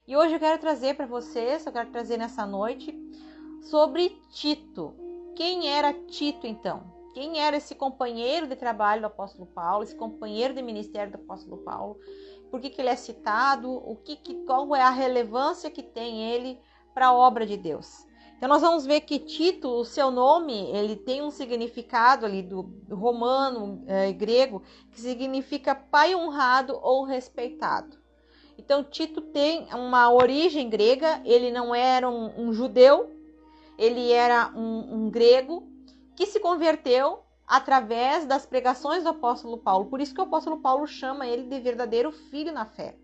E hoje eu quero trazer para vocês, eu quero trazer nessa noite, sobre Tito. Quem era Tito, então? Quem era esse companheiro de trabalho do apóstolo Paulo, esse companheiro de ministério do apóstolo Paulo? Por que ele é citado? Qual é a relevância que tem ele para a obra de Deus? Então nós vamos ver que Tito, o seu nome, ele tem um significado ali do romano, grego, que significa pai honrado ou respeitado. Então Tito tem uma origem grega, ele não era um judeu, ele era um grego que se converteu através das pregações do apóstolo Paulo. Por isso que o apóstolo Paulo chama ele de verdadeiro filho na fé.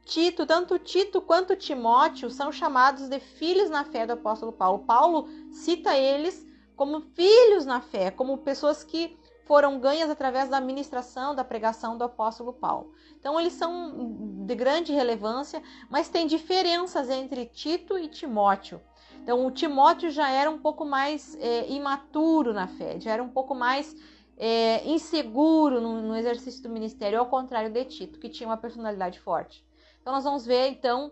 Tito, tanto Tito quanto Timóteo são chamados de filhos na fé do apóstolo Paulo. Paulo cita eles como filhos na fé, como pessoas que foram ganhas através da ministração, da pregação do apóstolo Paulo. Então eles são de grande relevância, mas tem diferenças entre Tito e Timóteo. Então o Timóteo já era um pouco mais imaturo na fé, já era um pouco mais inseguro no exercício do ministério, ao contrário de Tito, que tinha uma personalidade forte. Então nós vamos ver então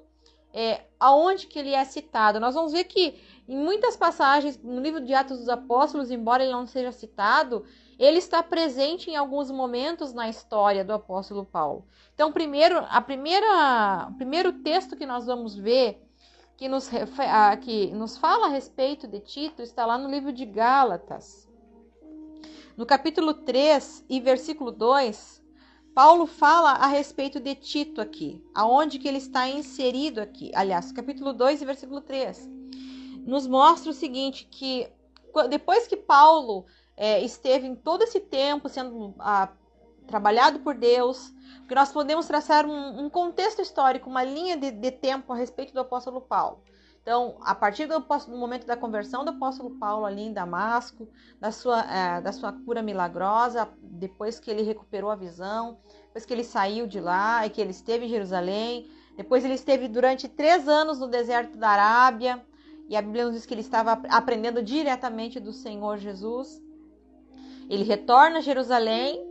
aonde que ele é citado. Nós vamos ver que em muitas passagens no livro de Atos dos Apóstolos, embora ele não seja citado, ele está presente em alguns momentos na história do apóstolo Paulo. Então o primeiro texto que nós vamos ver que nos fala a respeito de Tito está lá no livro de Gálatas. No capítulo 3 e versículo 2, Paulo fala a respeito de Tito aqui, aonde que ele está inserido aqui. Aliás, capítulo 2 e versículo 3, nos mostra o seguinte, que depois que Paulo esteve em todo esse tempo sendo trabalhado por Deus, porque nós podemos traçar um contexto histórico, uma linha de tempo a respeito do apóstolo Paulo. Então, a partir do momento da conversão do apóstolo Paulo ali em Damasco, da sua cura milagrosa, depois que ele recuperou a visão, depois que ele saiu de lá e que ele esteve em Jerusalém, depois ele esteve durante 3 anos no deserto da Arábia, e a Bíblia nos diz que ele estava aprendendo diretamente do Senhor Jesus. Ele retorna a Jerusalém,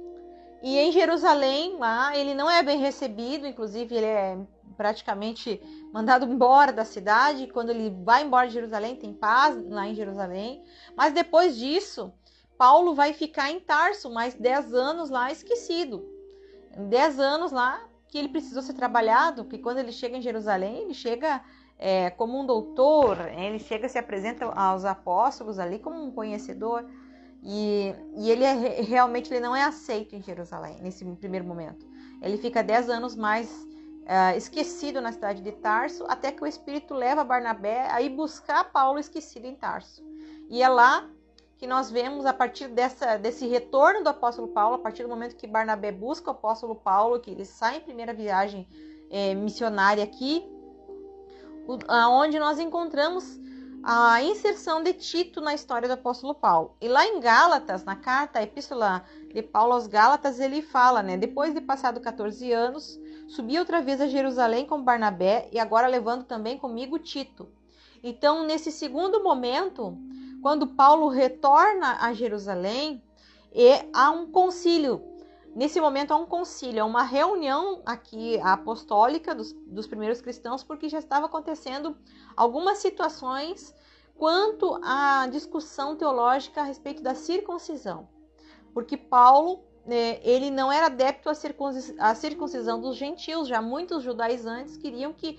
e em Jerusalém, lá, ele não é bem recebido, inclusive ele é praticamente mandado embora da cidade. Quando ele vai embora de Jerusalém, tem paz lá em Jerusalém. Mas depois disso, Paulo vai ficar em Tarso, mais 10 anos lá esquecido. 10 anos lá que ele precisou ser trabalhado, porque quando ele chega em Jerusalém, ele chega como um doutor, ele chega, se apresenta aos apóstolos ali como um conhecedor. E ele realmente ele não é aceito em Jerusalém, nesse primeiro momento. Ele fica 10 anos mais esquecido na cidade de Tarso, até que o Espírito leva Barnabé a ir buscar Paulo esquecido em Tarso. E é lá que nós vemos, a partir desse retorno do apóstolo Paulo, a partir do momento que Barnabé busca o apóstolo Paulo, que ele sai em primeira viagem missionária aqui, onde nós encontramos a inserção de Tito na história do apóstolo Paulo. E lá em Gálatas, na carta, a epístola de Paulo aos Gálatas, ele fala, depois de passado 14 anos, subi outra vez a Jerusalém com Barnabé e agora levando também comigo Tito. Então, nesse segundo momento, quando Paulo retorna a Jerusalém, há um concílio. Nesse momento há um concílio, há uma reunião aqui apostólica dos primeiros cristãos, porque já estava acontecendo algumas situações quanto à discussão teológica a respeito da circuncisão. Porque Paulo, ele não era adepto à circuncisão dos gentios, já muitos judaizantes queriam que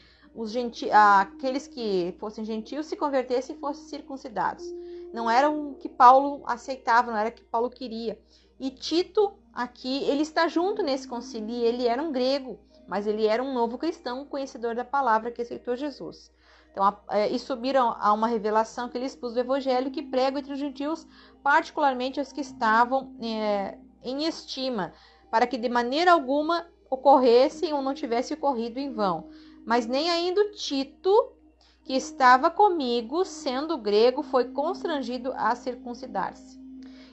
aqueles que fossem gentios se convertessem e fossem circuncidados. Não era o que Paulo aceitava, não era o que Paulo queria. E Tito, aqui, ele está junto nesse concílio. Ele era um grego, mas ele era um novo cristão, conhecedor da palavra, que aceitou Jesus. Então, e subiram a uma revelação que ele expôs do evangelho, que prega entre os gentios, particularmente os que estavam em estima, para que de maneira alguma ocorressem ou não tivesse ocorrido em vão. Mas nem ainda o Tito, que estava comigo, sendo grego, foi constrangido a circuncidar-se.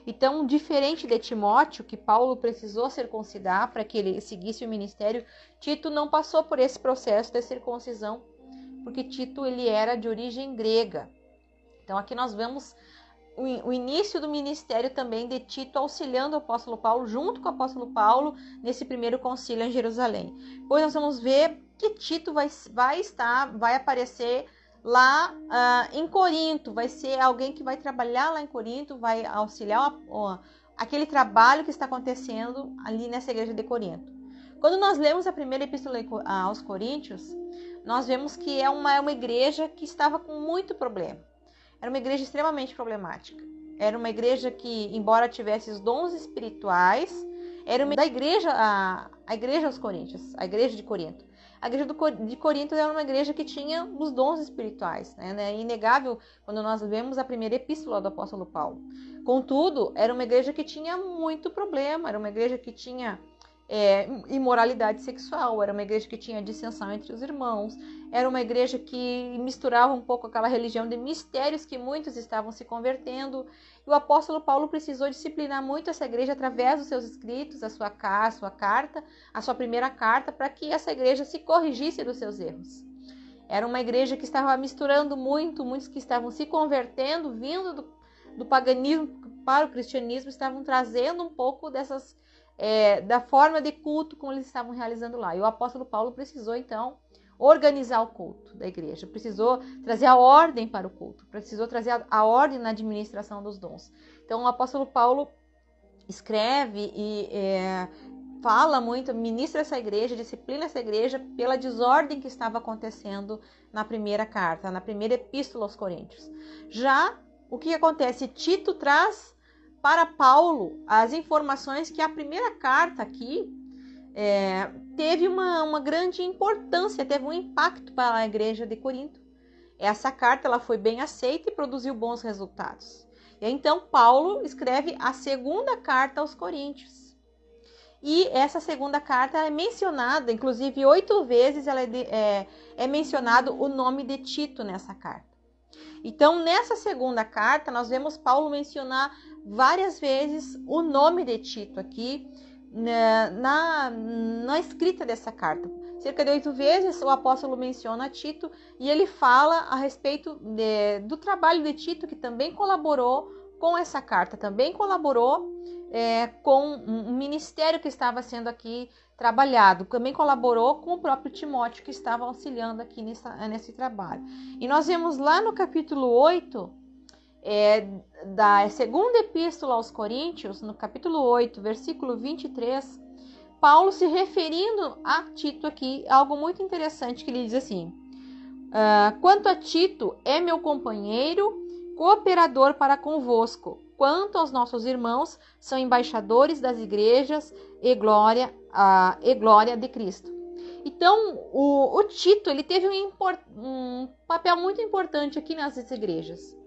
Então, diferente de Timóteo, que Paulo precisou circuncidar para que ele seguisse o ministério, Tito não passou por esse processo de circuncisão, porque Tito ele era de origem grega. Então, aqui nós vemos o início do ministério também de Tito auxiliando o apóstolo Paulo, junto com o apóstolo Paulo, nesse primeiro concílio em Jerusalém. Depois nós vamos ver que Tito vai aparecer lá em Corinto, vai ser alguém que vai trabalhar lá em Corinto, vai auxiliar aquele trabalho que está acontecendo ali nessa igreja de Corinto. Quando nós lemos a primeira epístola aos Coríntios, nós vemos que é uma igreja que estava com muito problema. Era uma igreja extremamente problemática. Era uma igreja que, embora tivesse os dons espirituais, era uma da igreja, a igreja aos Coríntios, a igreja de Corinto. A igreja de Corinto era uma igreja que tinha os dons espirituais, né? É inegável quando nós vemos a primeira epístola do apóstolo Paulo. Contudo, era uma igreja que tinha muito problema, era uma igreja que tinha imoralidade sexual, era uma igreja que tinha dissensão entre os irmãos, era uma igreja que misturava um pouco aquela religião de mistérios que muitos estavam se convertendo. E o apóstolo Paulo precisou disciplinar muito essa igreja através dos seus escritos, a sua carta, a sua primeira carta, para que essa igreja se corrigisse dos seus erros. Era uma igreja que estava misturando muitos que estavam se convertendo, vindo do paganismo para o cristianismo, estavam trazendo um pouco da forma de culto como eles estavam realizando lá. E o apóstolo Paulo precisou, então, organizar o culto da igreja, precisou trazer a ordem para o culto, precisou trazer a ordem na administração dos dons. Então, o apóstolo Paulo escreve e fala muito, ministra essa igreja, disciplina essa igreja pela desordem que estava acontecendo na primeira carta, na primeira epístola aos Coríntios. Já o que acontece? Tito traz para Paulo as informações que a primeira carta aqui teve uma grande importância, teve um impacto para a igreja de Corinto. Essa carta ela foi bem aceita e produziu bons resultados. E então Paulo escreve a segunda carta aos Coríntios. E essa segunda carta é mencionada, inclusive 8 vezes é mencionado o nome de Tito nessa carta. Então, nessa segunda carta, nós vemos Paulo mencionar várias vezes o nome de Tito aqui na escrita dessa carta. Cerca de 8 vezes o apóstolo menciona Tito e ele fala a respeito do trabalho de Tito, que também colaborou com essa carta, também colaborou com um ministério que estava sendo aqui trabalhado, também colaborou com o próprio Timóteo, que estava auxiliando aqui nesse trabalho. E nós vemos lá no capítulo 8 da segunda epístola aos Coríntios, no capítulo 8, versículo 23, Paulo se referindo a Tito aqui, algo muito interessante, que ele diz assim: quanto a Tito, é meu companheiro, cooperador para convosco. Quanto aos nossos irmãos, são embaixadores das igrejas e glória de Cristo. Então, o Tito ele teve um papel muito importante aqui nessas igrejas.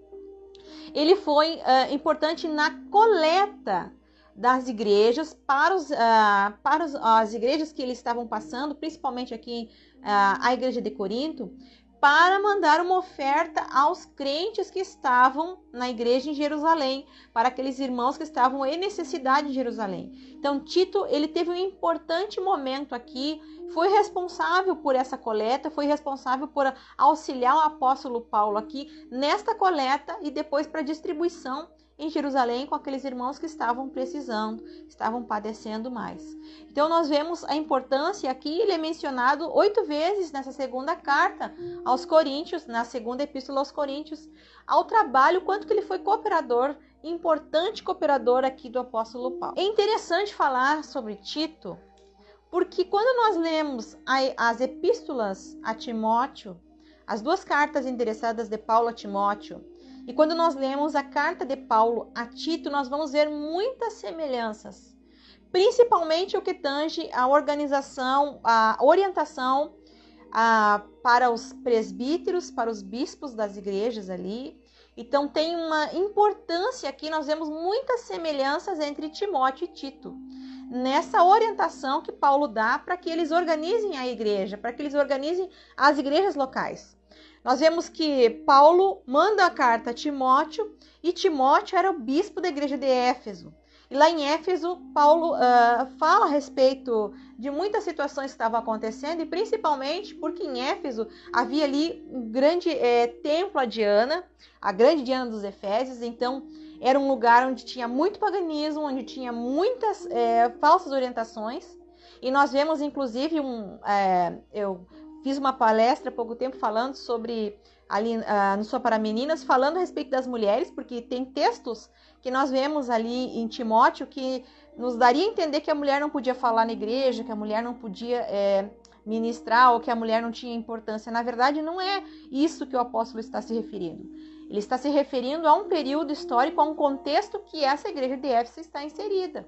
Ele foi importante na coleta das igrejas para as igrejas que eles estavam passando, principalmente aqui a igreja de Corinto, para mandar uma oferta aos crentes que estavam na igreja em Jerusalém, para aqueles irmãos que estavam em necessidade em Jerusalém. Então, Tito, ele teve um importante momento aqui, foi responsável por essa coleta, foi responsável por auxiliar o apóstolo Paulo aqui nesta coleta e depois para a distribuição em Jerusalém com aqueles irmãos que estavam precisando, estavam padecendo mais. Então nós vemos a importância aqui, ele é mencionado 8 vezes nessa segunda carta aos Coríntios, na segunda epístola aos Coríntios, ao trabalho, quanto que ele foi cooperador, importante cooperador aqui do apóstolo Paulo. É interessante falar sobre Tito, porque quando nós lemos as epístolas a Timóteo, as 2 cartas endereçadas de Paulo a Timóteo, e quando nós lemos a carta de Paulo a Tito, nós vamos ver muitas semelhanças, principalmente o que tange a organização, a orientação para os presbíteros, para os bispos das igrejas ali. Então tem uma importância aqui, nós vemos muitas semelhanças entre Timóteo e Tito, nessa orientação que Paulo dá para que eles organizem a igreja, para que eles organizem as igrejas locais. Nós vemos que Paulo manda a carta a Timóteo, e Timóteo era o bispo da igreja de Éfeso. E lá em Éfeso, Paulo fala a respeito de muitas situações que estavam acontecendo, e principalmente porque em Éfeso havia ali um grande templo a Diana, a grande Diana dos Efésios. Então era um lugar onde tinha muito paganismo, onde tinha muitas falsas orientações. E nós vemos, inclusive, eu fiz uma palestra há pouco tempo falando sobre, ali no Só para Meninas, falando a respeito das mulheres, porque tem textos que nós vemos ali em Timóteo que nos daria a entender que a mulher não podia falar na igreja, que a mulher não podia ministrar, ou que a mulher não tinha importância. Na verdade, não é isso que o apóstolo está se referindo. Ele está se referindo a um período histórico, a um contexto que essa igreja de Éfeso está inserida.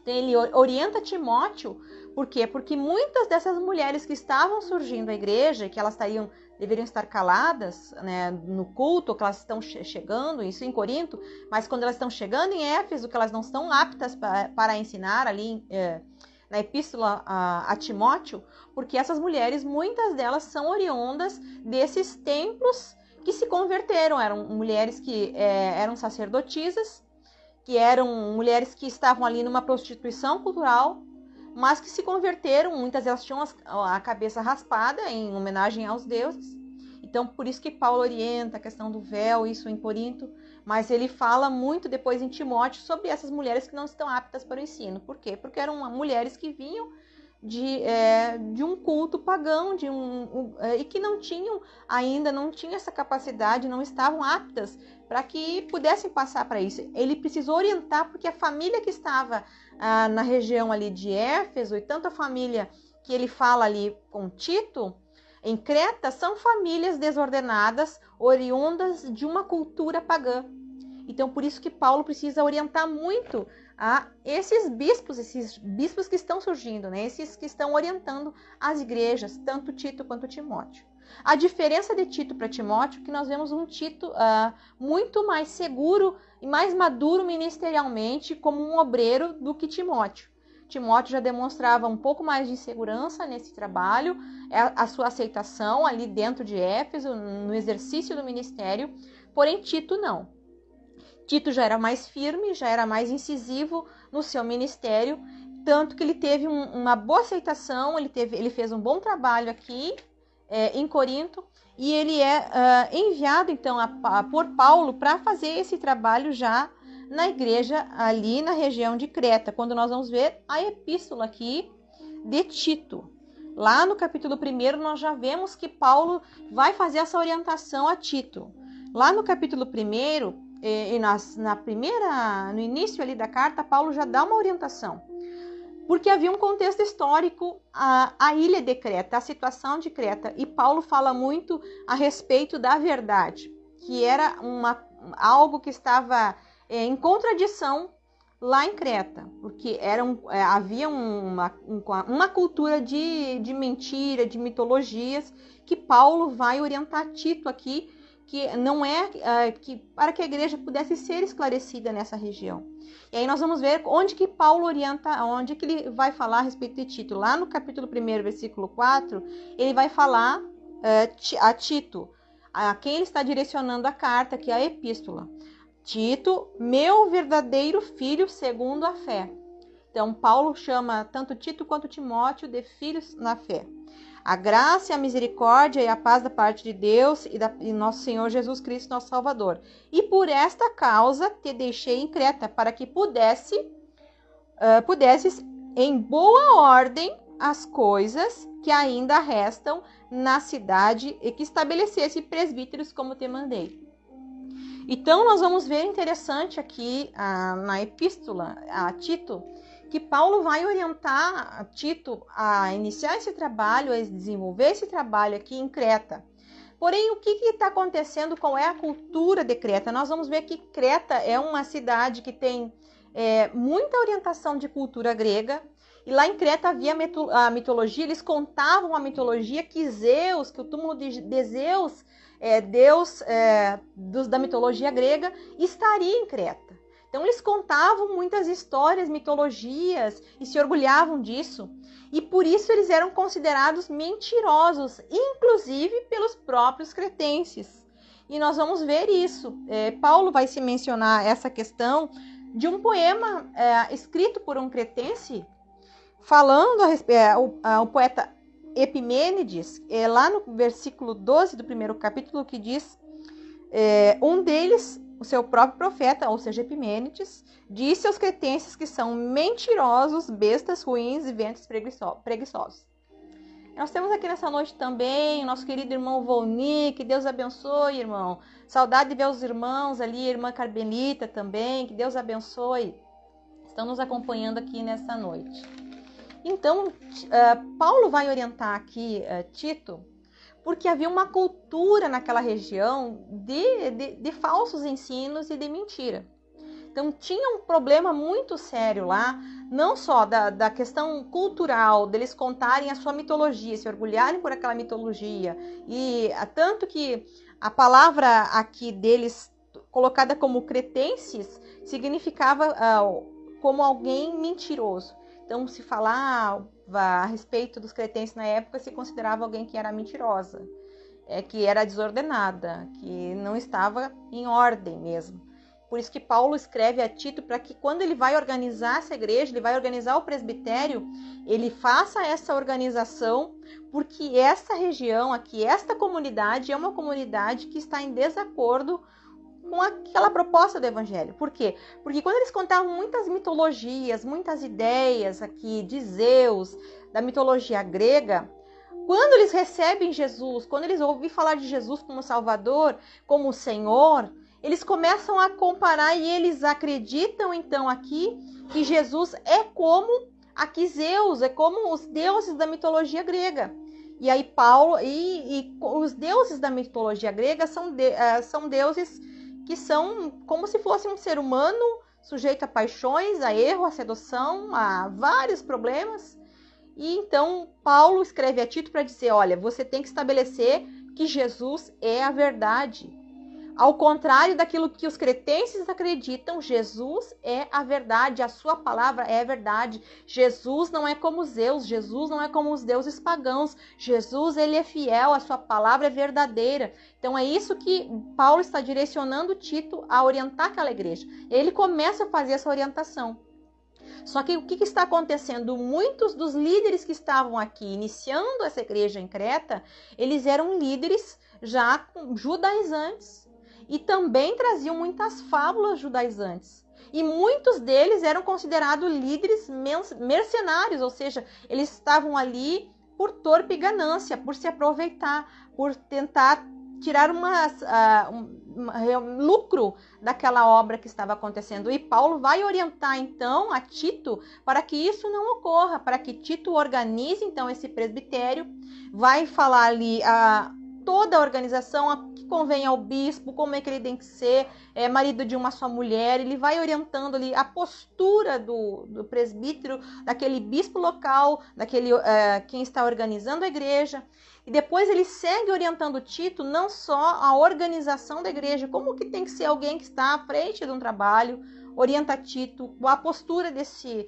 Então, ele orienta Timóteo, por quê? Porque muitas dessas mulheres que estavam surgindo à igreja, que elas deveriam estar caladas, né, no culto, que elas estão chegando, isso em Corinto, mas quando elas estão chegando em Éfeso, que elas não estão aptas para ensinar ali na epístola a Timóteo, porque essas mulheres, muitas delas são oriundas desses templos que se converteram, eram mulheres que eram sacerdotisas, que eram mulheres que estavam ali numa prostituição cultural, mas que se converteram, muitas delas tinham a cabeça raspada em homenagem aos deuses. Então, por isso que Paulo orienta a questão do véu, isso em Corinto, mas ele fala muito depois em Timóteo sobre essas mulheres que não estão aptas para o ensino. Por quê? Porque eram mulheres que vinham de um culto pagão, e que não tinham essa capacidade, não estavam aptas para que pudessem passar para isso. Ele precisou orientar, porque a família que estava na região ali de Éfeso, e tanto a família que ele fala ali com Tito, em Creta, são famílias desordenadas, oriundas de uma cultura pagã. Então, por isso que Paulo precisa orientar muito a esses bispos que estão surgindo, né? Esses que estão orientando as igrejas, tanto Tito quanto Timóteo. A diferença de Tito para Timóteo é que nós vemos um Tito muito mais seguro e mais maduro ministerialmente como um obreiro do que Timóteo. Timóteo já demonstrava um pouco mais de insegurança nesse trabalho, a sua aceitação ali dentro de Éfeso, no exercício do ministério, porém Tito não. Tito já era mais firme, já era mais incisivo no seu ministério, tanto que ele teve uma boa aceitação, ele fez um bom trabalho aqui em Corinto, e ele é enviado então por Paulo para fazer esse trabalho já na igreja ali na região de Creta, quando nós vamos ver a epístola aqui de Tito. Lá no capítulo 1 nós já vemos que Paulo vai fazer essa orientação a Tito. Lá no capítulo 1 e no início ali da carta, Paulo já dá uma orientação, porque havia um contexto histórico, a ilha de Creta, a situação de Creta, e Paulo fala muito a respeito da verdade, que era algo que estava em contradição lá em Creta, porque havia uma cultura de mentira, de mitologias, que Paulo vai orientar Tito aqui, que não para que a igreja pudesse ser esclarecida nessa região. E aí nós vamos ver onde que Paulo orienta, onde que ele vai falar a respeito de Tito. Lá no capítulo 1, versículo 4, ele vai falar a Tito, a quem ele está direcionando a carta, que é a epístola. Tito, meu verdadeiro filho segundo a fé. Então, Paulo chama tanto Tito quanto Timóteo de filhos na fé. A graça, a misericórdia e a paz da parte de Deus e nosso Senhor Jesus Cristo, nosso Salvador. E por esta causa te deixei em Creta, para que pudesses em boa ordem as coisas que ainda restam na cidade e que estabelecesse presbíteros como te mandei. Então, nós vamos ver interessante aqui na epístola a Tito, que Paulo vai orientar a Tito a iniciar esse trabalho, a desenvolver esse trabalho aqui em Creta. Porém, o que está acontecendo? Qual é a cultura de Creta? Nós vamos ver que Creta é uma cidade que tem muita orientação de cultura grega. E lá em Creta havia a mitologia, eles contavam a mitologia que o túmulo de Zeus, deus da mitologia grega, estaria em Creta. Então eles contavam muitas histórias, mitologias e se orgulhavam disso. E por isso eles eram considerados mentirosos, inclusive pelos próprios cretenses. E nós vamos ver isso. Paulo vai se mencionar essa questão de um poema escrito por um cretense, falando a respeito, o poeta Epimênides, lá no versículo 12 do primeiro capítulo, que diz, um deles o seu próprio profeta, ou seja, Epimênides, disse aos cretenses que são mentirosos, bestas ruins e ventos preguiçosos. Nós temos aqui nessa noite também o nosso querido irmão Volney, que Deus abençoe, irmão. Saudade de ver os irmãos ali, irmã Carmelita também, que Deus abençoe. Estão nos acompanhando aqui nessa noite. Então, Paulo vai orientar aqui Tito, porque havia uma cultura naquela região de falsos ensinos e de mentira. Então, tinha um problema muito sério lá, não só da questão cultural, deles contarem a sua mitologia, se orgulharem por aquela mitologia, e tanto que a palavra aqui deles, colocada como cretenses, significava como alguém mentiroso. Então, se falava a respeito dos cretenses na época, se considerava alguém que era mentirosa, que era desordenada, que não estava em ordem mesmo. Por isso que Paulo escreve a Tito para que quando ele vai organizar essa igreja, ele vai organizar o presbitério, ele faça essa organização, porque essa região aqui, esta comunidade é uma comunidade que está em desacordo com aquela proposta do evangelho. Por quê? Porque quando eles contavam muitas mitologias, muitas ideias aqui de Zeus, da mitologia grega, quando eles recebem Jesus, quando eles ouvem falar de Jesus como Salvador, como Senhor, eles começam a comparar e eles acreditam então aqui que Jesus é como aqui Zeus, é como os deuses da mitologia grega. E aí Paulo, e os deuses da mitologia grega são deuses que são como se fosse um ser humano sujeito a paixões, a erro, a sedução, a vários problemas. E então Paulo escreve a Tito para dizer, olha, você tem que estabelecer que Jesus é a verdade. Ao contrário daquilo que os cretenses acreditam, Jesus é a verdade, a sua palavra é a verdade. Jesus não é como Zeus, Jesus não é como os deuses pagãos. Jesus, ele é fiel, a sua palavra é verdadeira. Então é isso que Paulo está direcionando Tito a orientar aquela igreja. Ele começa a fazer essa orientação. Só que o que está acontecendo? Muitos dos líderes que estavam aqui iniciando essa igreja em Creta, eles eram líderes já judaizantes. E também traziam muitas fábulas judaizantes. E muitos deles eram considerados líderes mercenários, ou seja, eles estavam ali por torpe ganância, por se aproveitar, por tentar tirar lucro daquela obra que estava acontecendo. E Paulo vai orientar então a Tito para que isso não ocorra, para que Tito organize então esse presbitério, vai falar ali toda a organização que convém ao bispo, como é que ele tem que ser, marido de uma só mulher. Ele vai orientando ali a postura do presbítero, daquele bispo local, daquele quem está organizando a igreja. E depois ele segue orientando Tito não só a organização da igreja, como que tem que ser alguém que está à frente de um trabalho, orienta Tito, a postura desse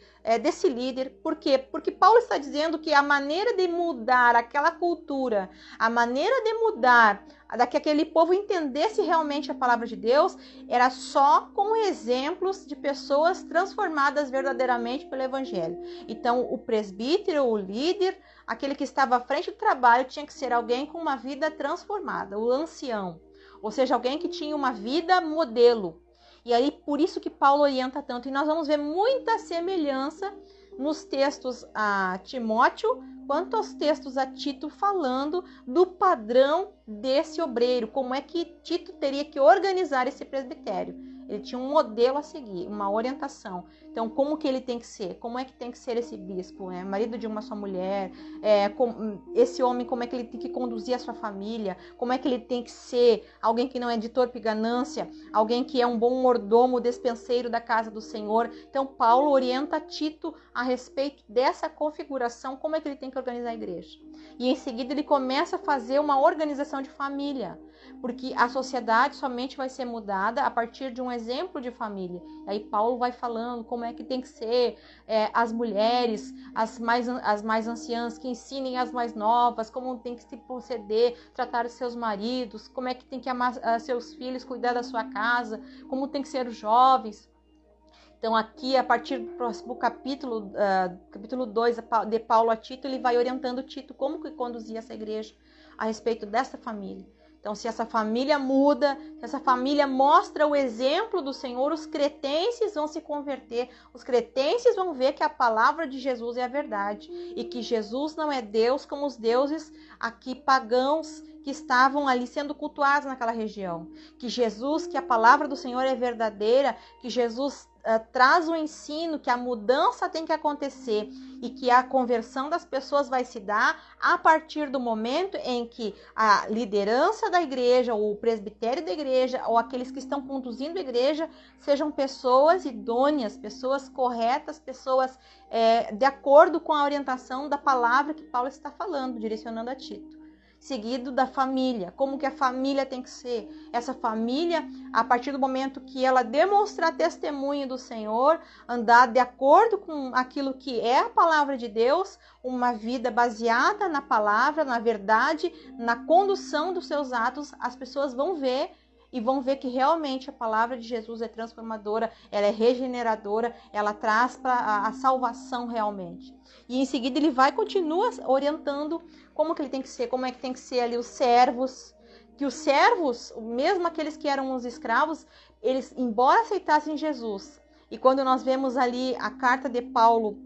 líder. Por quê? Porque Paulo está dizendo que a maneira de mudar aquela cultura, a maneira de mudar, para que aquele povo entendesse realmente a palavra de Deus, era só com exemplos de pessoas transformadas verdadeiramente pelo evangelho. Então, o presbítero, o líder, aquele que estava à frente do trabalho, tinha que ser alguém com uma vida transformada, o ancião, ou seja, alguém que tinha uma vida modelo. E aí, por isso que Paulo orienta tanto. E nós vamos ver muita semelhança nos textos a Timóteo, quanto aos textos a Tito, falando do padrão desse obreiro, como é que Tito teria que organizar esse presbitério. Ele tinha um modelo a seguir, uma orientação. Então, como que ele tem que ser? Como é que tem que ser esse bispo? Marido de uma só mulher? Esse homem, como é que ele tem que conduzir a sua família? Como é que ele tem que ser? Alguém que não é de torpe ganância? Alguém que é um bom mordomo, despenseiro da casa do Senhor? Então, Paulo orienta Tito a respeito dessa configuração, como é que ele tem que organizar a igreja. E em seguida ele começa a fazer uma organização de família, porque a sociedade somente vai ser mudada a partir de um exemplo de família. Aí Paulo vai falando como é que tem que ser as mulheres, as mais anciãs, que ensinem as mais novas, como tem que se proceder, tratar os seus maridos, como é que tem que amar seus filhos, cuidar da sua casa, como tem que ser os jovens. Então aqui, a partir do próximo capítulo 2 de Paulo a Tito, ele vai orientando Tito como que conduzia essa igreja a respeito dessa família. Então, se essa família muda, se essa família mostra o exemplo do Senhor, os cretenses vão se converter, os cretenses vão ver que a palavra de Jesus é a verdade e que Jesus não é Deus como os deuses aqui pagãos que estavam ali sendo cultuados naquela região. Que Jesus, que a palavra do Senhor é verdadeira, que Jesus traz o ensino, que a mudança tem que acontecer e que a conversão das pessoas vai se dar a partir do momento em que a liderança da igreja, ou o presbitério da igreja, ou aqueles que estão conduzindo a igreja, sejam pessoas idôneas, pessoas corretas, pessoas de acordo com a orientação da palavra que Paulo está falando, direcionando a Tito. Seguido da família, como que a família tem que ser. Essa família, a partir do momento que ela demonstrar testemunho do Senhor, andar de acordo com aquilo que é a palavra de Deus, uma vida baseada na palavra, na verdade, na condução dos seus atos, as pessoas vão ver e vão ver que realmente a palavra de Jesus é transformadora, ela é regeneradora, ela traz para a salvação realmente. E em seguida ele continua orientando como que ele tem que ser, como é que tem que ser ali os servos, que os servos, mesmo aqueles que eram os escravos, eles, embora aceitassem Jesus, e quando nós vemos ali a carta de Paulo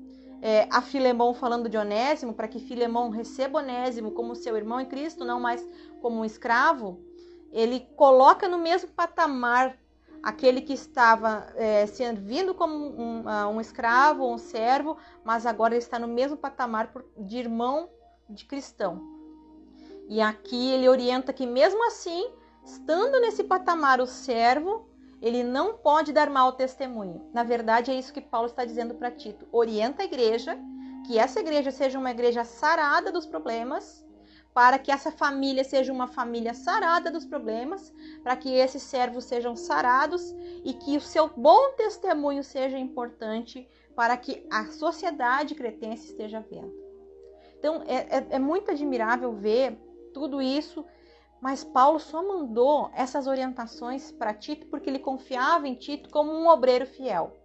a Filemão falando de Onésimo, para que Filemão receba Onésimo como seu irmão em Cristo, não mais como um escravo, ele coloca no mesmo patamar aquele que estava servindo como um escravo, um servo, mas agora ele está no mesmo patamar de irmão de cristão. E aqui ele orienta que mesmo assim, estando nesse patamar o servo, ele não pode dar mau testemunho. Na verdade, é isso que Paulo está dizendo para Tito. Orienta a igreja, que essa igreja seja uma igreja sarada dos problemas, para que essa família seja uma família sarada dos problemas, para que esses servos sejam sarados e que o seu bom testemunho seja importante para que a sociedade cretense esteja vendo. Então, é muito admirável ver tudo isso, mas Paulo só mandou essas orientações para Tito porque ele confiava em Tito como um obreiro fiel,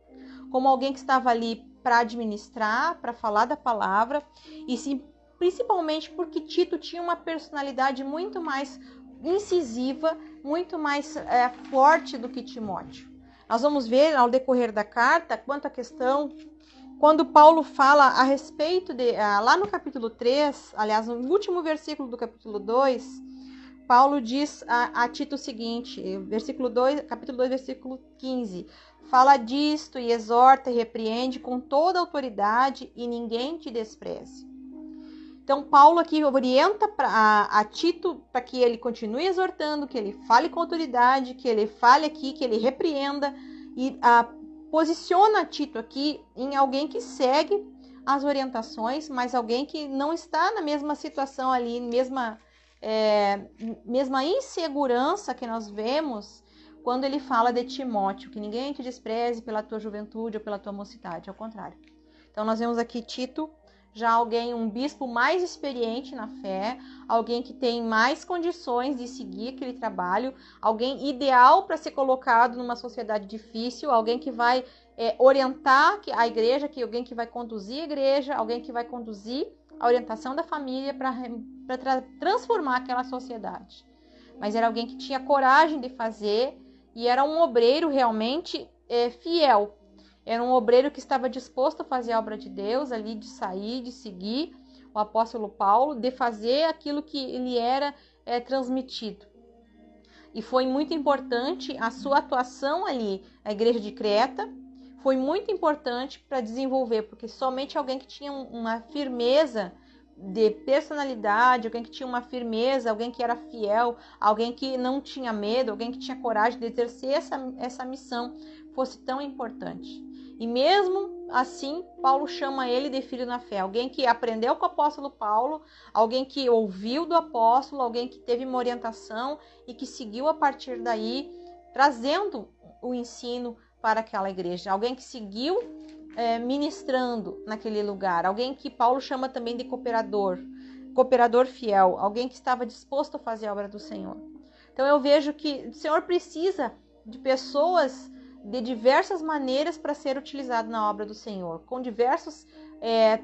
como alguém que estava ali para administrar, para falar da palavra, e principalmente porque Tito tinha uma personalidade muito mais incisiva, muito mais forte do que Timóteo. Nós vamos ver ao decorrer da carta quanto à questão. Quando Paulo fala a respeito lá no capítulo 3, aliás, no último versículo do capítulo 2, Paulo diz a Tito o seguinte, capítulo 2, versículo 15, fala disto e exorta e repreende com toda autoridade e ninguém te despreze. Então, Paulo aqui orienta a Tito para que ele continue exortando, que ele fale com autoridade, que ele fale aqui, que ele repreenda e posiciona Tito aqui em alguém que segue as orientações, mas alguém que não está na mesma situação ali, mesma insegurança que nós vemos quando ele fala de Timóteo, que ninguém te despreze pela tua juventude ou pela tua mocidade, ao contrário. Então nós vemos aqui Tito, já alguém, um bispo mais experiente na fé, alguém que tem mais condições de seguir aquele trabalho, alguém ideal para ser colocado numa sociedade difícil, alguém que vai orientar a igreja, alguém que vai conduzir a igreja, alguém que vai conduzir a orientação da família para transformar aquela sociedade. Mas era alguém que tinha coragem de fazer e era um obreiro realmente fiel. Era um obreiro que estava disposto a fazer a obra de Deus, ali de sair, de seguir o apóstolo Paulo, de fazer aquilo que ele era transmitido. E foi muito importante a sua atuação ali na igreja de Creta, foi muito importante para desenvolver, porque somente alguém que tinha uma firmeza de personalidade, alguém que tinha uma firmeza, alguém que era fiel, alguém que não tinha medo, alguém que tinha coragem de exercer essa missão, fosse tão importante. E mesmo assim, Paulo chama ele de filho na fé. Alguém que aprendeu com o apóstolo Paulo, alguém que ouviu do apóstolo, alguém que teve uma orientação e que seguiu a partir daí, trazendo o ensino para aquela igreja. Alguém que seguiu ministrando naquele lugar. Alguém que Paulo chama também de cooperador fiel. Alguém que estava disposto a fazer a obra do Senhor. Então eu vejo que o Senhor precisa de pessoas de diversas maneiras para ser utilizado na obra do Senhor, com diversos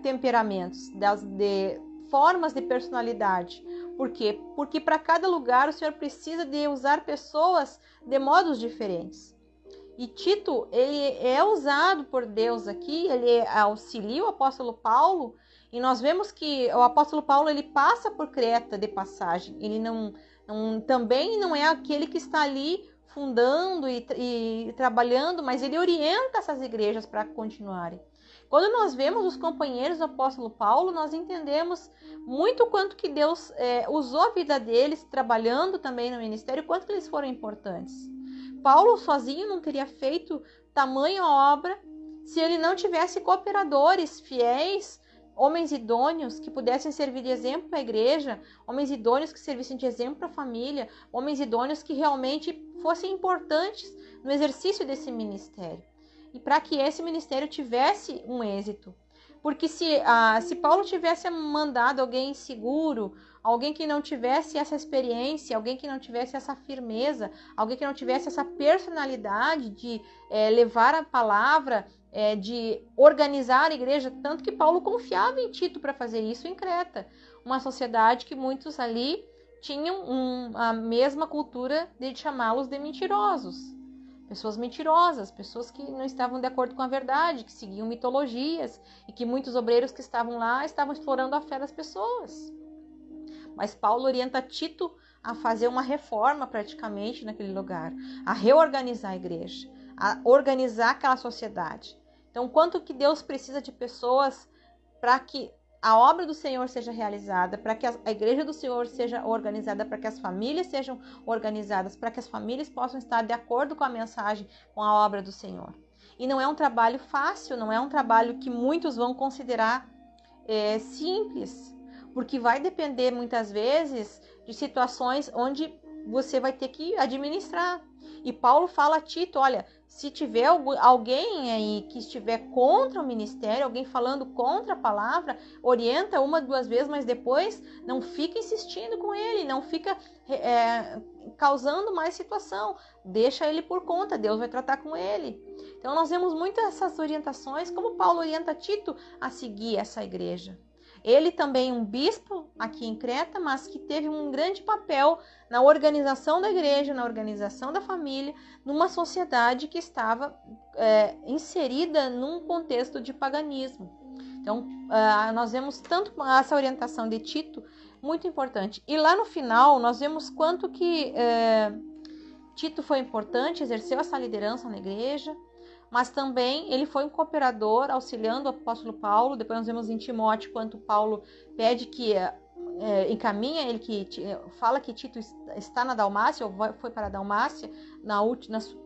temperamentos, de formas de personalidade. Por quê? Porque para cada lugar o Senhor precisa de usar pessoas de modos diferentes. E Tito, ele é usado por Deus aqui, ele auxilia o apóstolo Paulo, e nós vemos que o apóstolo Paulo ele passa por Creta de passagem. Ele também não é aquele que está ali fundando e trabalhando, mas ele orienta essas igrejas para continuarem. Quando nós vemos os companheiros do apóstolo Paulo, nós entendemos muito quanto que Deus usou a vida deles, trabalhando também no ministério, quanto que eles foram importantes. Paulo sozinho não teria feito tamanha obra se ele não tivesse cooperadores fiéis, homens idôneos que pudessem servir de exemplo para a igreja, homens idôneos que servissem de exemplo para a família, homens idôneos que realmente fossem importantes no exercício desse ministério. E para que esse ministério tivesse um êxito. Porque se Paulo tivesse mandado alguém inseguro, alguém que não tivesse essa experiência, alguém que não tivesse essa firmeza, alguém que não tivesse essa personalidade de levar a palavra, de organizar a igreja, tanto que Paulo confiava em Tito para fazer isso em Creta, uma sociedade que muitos ali tinham a mesma cultura de chamá-los de mentirosos. Pessoas mentirosas, pessoas que não estavam de acordo com a verdade, que seguiam mitologias e que muitos obreiros que estavam lá estavam explorando a fé das pessoas. Mas Paulo orienta Tito a fazer uma reforma praticamente naquele lugar, a reorganizar a igreja, a organizar aquela sociedade. Então, quanto que Deus precisa de pessoas para que a obra do Senhor seja realizada, para que a igreja do Senhor seja organizada, para que as famílias sejam organizadas, para que as famílias possam estar de acordo com a mensagem, com a obra do Senhor. E não é um trabalho fácil, não é um trabalho que muitos vão considerar simples, porque vai depender muitas vezes de situações onde você vai ter que administrar. E Paulo fala a Tito, olha, se tiver alguém aí que estiver contra o ministério, alguém falando contra a palavra, orienta uma, duas vezes, mas depois não fica insistindo com ele, não fica causando mais situação. Deixa ele por conta, Deus vai tratar com ele. Então nós vemos muitas essas orientações, como Paulo orienta Tito a seguir essa igreja. Ele também um bispo aqui em Creta, mas que teve um grande papel na organização da igreja, na organização da família, numa sociedade que estava inserida num contexto de paganismo. Então, nós vemos tanto essa orientação de Tito, muito importante. E lá no final, nós vemos quanto que Tito foi importante, exerceu essa liderança na igreja, mas também ele foi um cooperador, auxiliando o apóstolo Paulo. Depois nós vemos em Timóteo quanto Paulo pede que encaminha ele, que fala que Tito está na Dalmácia, ou foi para a Dalmácia, no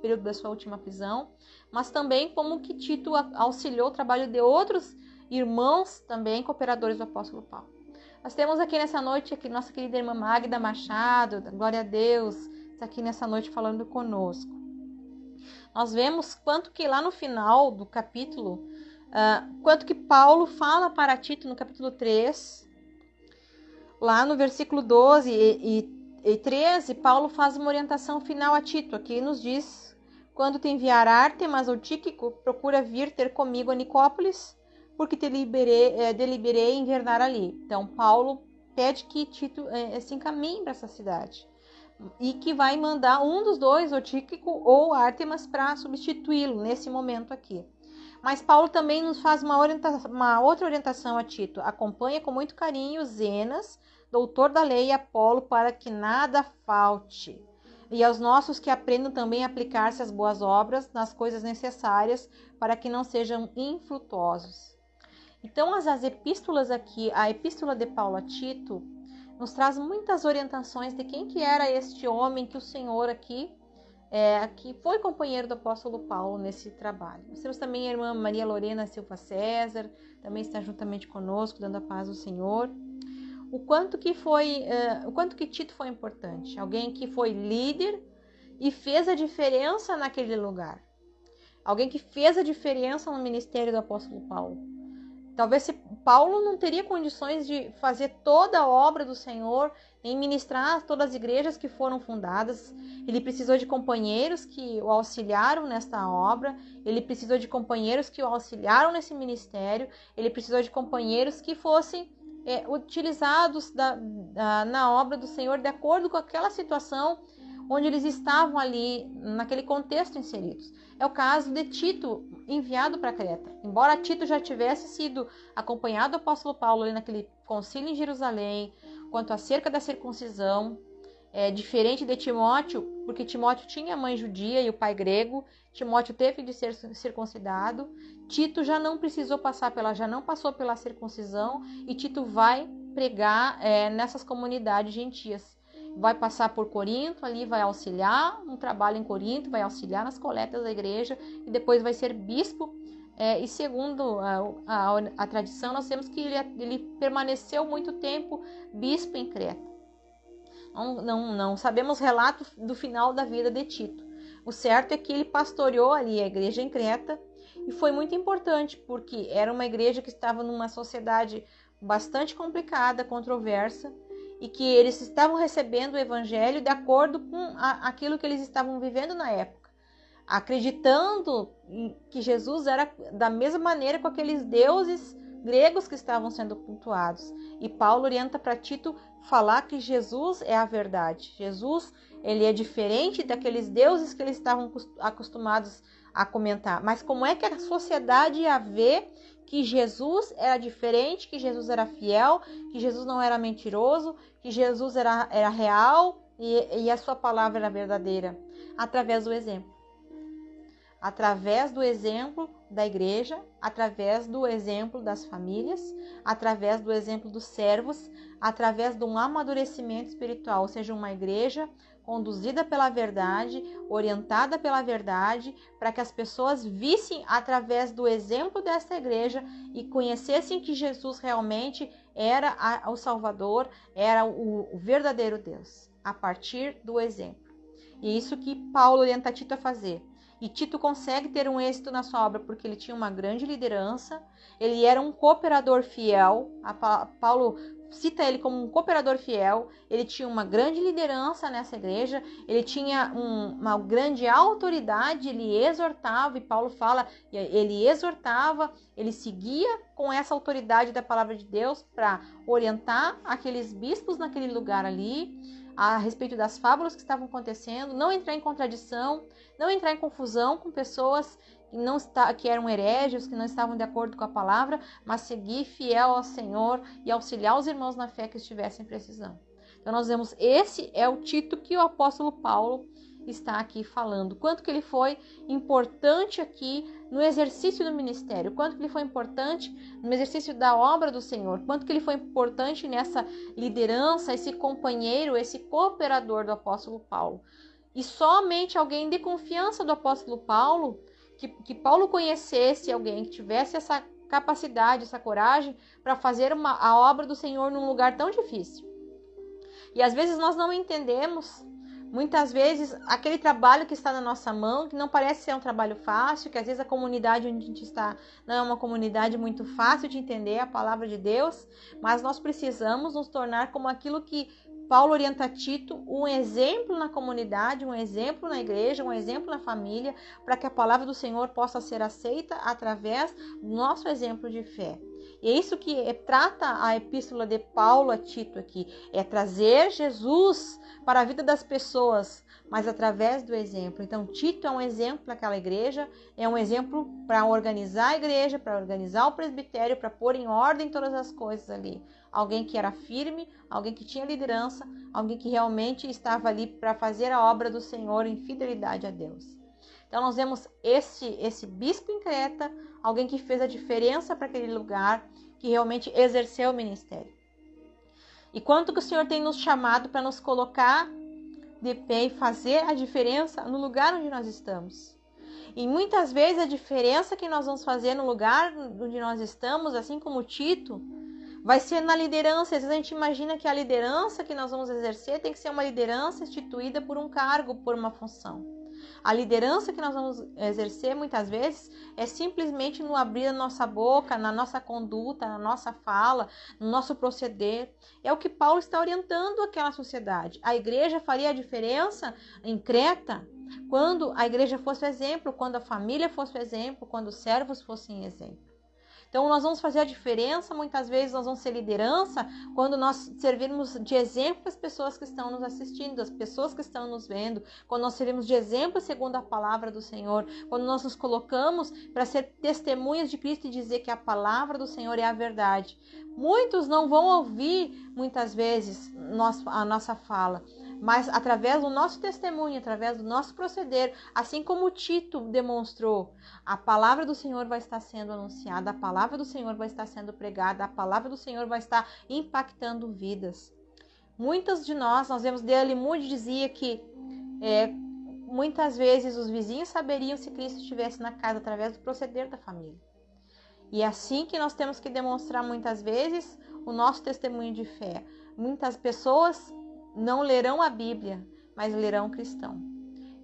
período da sua última prisão, mas também como que Tito auxiliou o trabalho de outros irmãos, também cooperadores do apóstolo Paulo. Nós temos aqui nessa noite nossa querida irmã Magda Machado, glória a Deus, está aqui nessa noite falando conosco. Nós vemos quanto que lá no final do capítulo, quanto que Paulo fala para Tito no capítulo 3, lá no versículo 12 e 13, Paulo faz uma orientação final a Tito. Aqui nos diz, quando te enviar Ártemas ou Tíquico, procura vir ter comigo a Nicópolis, porque te deliberei invernar ali. Então Paulo pede que Tito se encaminhe para essa cidade. E que vai mandar um dos dois, o Tíquico ou Ártemas, para substituí-lo nesse momento aqui. Mas Paulo também nos faz uma outra orientação a Tito. Acompanha com muito carinho Zenas, doutor da lei, e Apolo, para que nada falte. E aos nossos que aprendam também a aplicar-se às boas obras, nas coisas necessárias, para que não sejam infrutuosos. Então, as epístolas aqui, a epístola de Paulo a Tito, nos traz muitas orientações de quem que era este homem que o Senhor aqui que foi companheiro do apóstolo Paulo nesse trabalho. Nós temos também a irmã Maria Lorena Silva César, também está juntamente conosco, dando a paz ao Senhor. O quanto que Tito foi importante, alguém que foi líder e fez a diferença naquele lugar, alguém que fez a diferença no ministério do apóstolo Paulo. Talvez Paulo não teria condições de fazer toda a obra do Senhor, nem ministrar todas as igrejas que foram fundadas. Ele precisou de companheiros que o auxiliaram nesta obra, ele precisou de companheiros que o auxiliaram nesse ministério, ele precisou de companheiros que fossem utilizados na obra do Senhor de acordo com aquela situação onde eles estavam ali, naquele contexto inseridos. É o caso de Tito, enviado para Creta. Embora Tito já tivesse sido acompanhado do apóstolo Paulo ali naquele concílio em Jerusalém, quanto acerca da circuncisão, diferente de Timóteo, porque Timóteo tinha a mãe judia e o pai grego, Timóteo teve de ser circuncidado, Tito já não passou pela circuncisão, e Tito vai pregar nessas comunidades gentias. Vai passar por Corinto, ali vai auxiliar um trabalho em Corinto, vai auxiliar nas coletas da igreja e depois vai ser bispo. E segundo a tradição, nós temos que ele permaneceu muito tempo bispo em Creta. Não sabemos relato do final da vida de Tito. O certo é que ele pastoreou ali a igreja em Creta e foi muito importante, porque era uma igreja que estava numa sociedade bastante complicada, controversa, e que eles estavam recebendo o evangelho de acordo com aquilo que eles estavam vivendo na época, acreditando que Jesus era da mesma maneira com aqueles deuses gregos que estavam sendo cultuados. E Paulo orienta para Tito falar que Jesus é a verdade. Jesus, ele é diferente daqueles deuses que eles estavam acostumados a comentar. Mas como é que a sociedade ia ver que Jesus era diferente, que Jesus era fiel, que Jesus não era mentiroso, que Jesus era real e a sua palavra era verdadeira? Através do exemplo. Através do exemplo da igreja, através do exemplo das famílias, através do exemplo dos servos, através de um amadurecimento espiritual, ou seja, uma igreja conduzida pela verdade, orientada pela verdade, para que as pessoas vissem através do exemplo dessa igreja e conhecessem que Jesus realmente era o Salvador, era o verdadeiro Deus, a partir do exemplo. E é isso que Paulo orienta Tito a fazer. E Tito consegue ter um êxito na sua obra porque ele tinha uma grande liderança, ele era um cooperador fiel. Paulo cita ele como um cooperador fiel, ele tinha uma grande liderança nessa igreja, ele tinha uma grande autoridade, ele exortava, e Paulo fala, ele exortava, ele seguia com essa autoridade da palavra de Deus para orientar aqueles bispos naquele lugar ali, a respeito das fábulas que estavam acontecendo, não entrar em contradição, não entrar em confusão com pessoas que eram hereges, que não estavam de acordo com a palavra, mas seguir fiel ao Senhor e auxiliar os irmãos na fé que estivessem precisando. Então nós vemos, esse é o Tito que o apóstolo Paulo está aqui falando. Quanto que ele foi importante aqui no exercício do ministério, quanto que ele foi importante no exercício da obra do Senhor, quanto que ele foi importante nessa liderança, esse companheiro, esse cooperador do apóstolo Paulo. E somente alguém de confiança do apóstolo Paulo, que Paulo conhecesse alguém que tivesse essa capacidade, essa coragem para fazer a obra do Senhor num lugar tão difícil. E às vezes nós não entendemos, muitas vezes, aquele trabalho que está na nossa mão, que não parece ser um trabalho fácil, que às vezes a comunidade onde a gente está não é uma comunidade muito fácil de entender a palavra de Deus, mas nós precisamos nos tornar como aquilo que Paulo orienta a Tito, um exemplo na comunidade, um exemplo na igreja, um exemplo na família, para que a palavra do Senhor possa ser aceita através do nosso exemplo de fé. E é isso que trata a epístola de Paulo a Tito aqui, é trazer Jesus para a vida das pessoas, mas através do exemplo. Então, Tito é um exemplo para aquela igreja, é um exemplo para organizar a igreja, para organizar o presbitério, para pôr em ordem todas as coisas ali. Alguém que era firme, alguém que tinha liderança, alguém que realmente estava ali para fazer a obra do Senhor em fidelidade a Deus. Então nós vemos esse bispo em Creta, alguém que fez a diferença para aquele lugar, que realmente exerceu o ministério. E quanto que o Senhor tem nos chamado para nos colocar de pé e fazer a diferença no lugar onde nós estamos. E muitas vezes a diferença que nós vamos fazer no lugar onde nós estamos, assim como Tito, vai ser na liderança. Às vezes a gente imagina que a liderança que nós vamos exercer tem que ser uma liderança instituída por um cargo, por uma função. A liderança que nós vamos exercer muitas vezes é simplesmente no abrir a nossa boca, na nossa conduta, na nossa fala, no nosso proceder. É o que Paulo está orientando aquela sociedade. A igreja faria a diferença em Creta quando a igreja fosse exemplo, quando a família fosse exemplo, quando os servos fossem exemplo. Então nós vamos fazer a diferença, muitas vezes nós vamos ser liderança quando nós servirmos de exemplo às pessoas que estão nos assistindo, às pessoas que estão nos vendo, quando nós servirmos de exemplo segundo a palavra do Senhor, quando nós nos colocamos para ser testemunhas de Cristo e dizer que a palavra do Senhor é a verdade. Muitos não vão ouvir muitas vezes a nossa fala, mas através do nosso testemunho, através do nosso proceder, assim como Tito demonstrou, a palavra do Senhor vai estar sendo anunciada, a palavra do Senhor vai estar sendo pregada, a palavra do Senhor vai estar impactando vidas. Muitas de nós vemos D.L. Moody dizia que muitas vezes os vizinhos saberiam se Cristo estivesse na casa através do proceder da família. E é assim que nós temos que demonstrar muitas vezes o nosso testemunho de fé. Muitas pessoas não lerão a Bíblia, mas lerão cristão.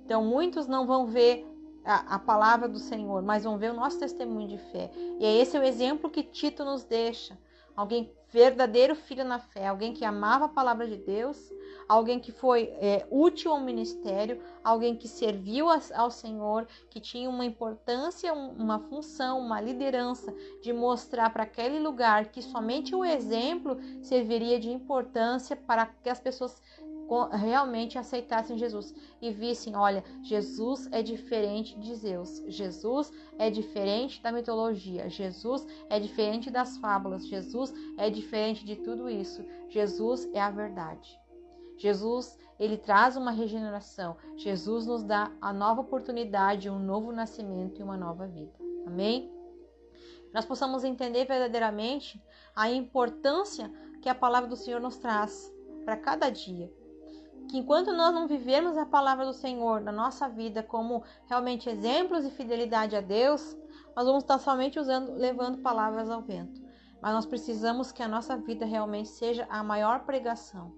Então muitos não vão ver a palavra do Senhor, mas vão ver o nosso testemunho de fé. E esse é o exemplo que Tito nos deixa. Alguém verdadeiro filho na fé, alguém que amava a palavra de Deus, alguém que foi útil ao ministério, alguém que serviu ao Senhor, que tinha uma importância, uma função, uma liderança de mostrar para aquele lugar que somente o exemplo serviria de importância para que as pessoas realmente aceitassem Jesus e vissem, olha, Jesus é diferente de Zeus, Jesus é diferente da mitologia, Jesus é diferente das fábulas, Jesus é diferente de tudo isso, Jesus é a verdade. Jesus, ele traz uma regeneração, Jesus nos dá a nova oportunidade, um novo nascimento e uma nova vida, amém? Nós possamos entender verdadeiramente a importância que a palavra do Senhor nos traz para cada dia. Que enquanto nós não vivermos a palavra do Senhor na nossa vida como realmente exemplos de fidelidade a Deus, nós vamos estar somente levando palavras ao vento. Mas nós precisamos que a nossa vida realmente seja a maior pregação.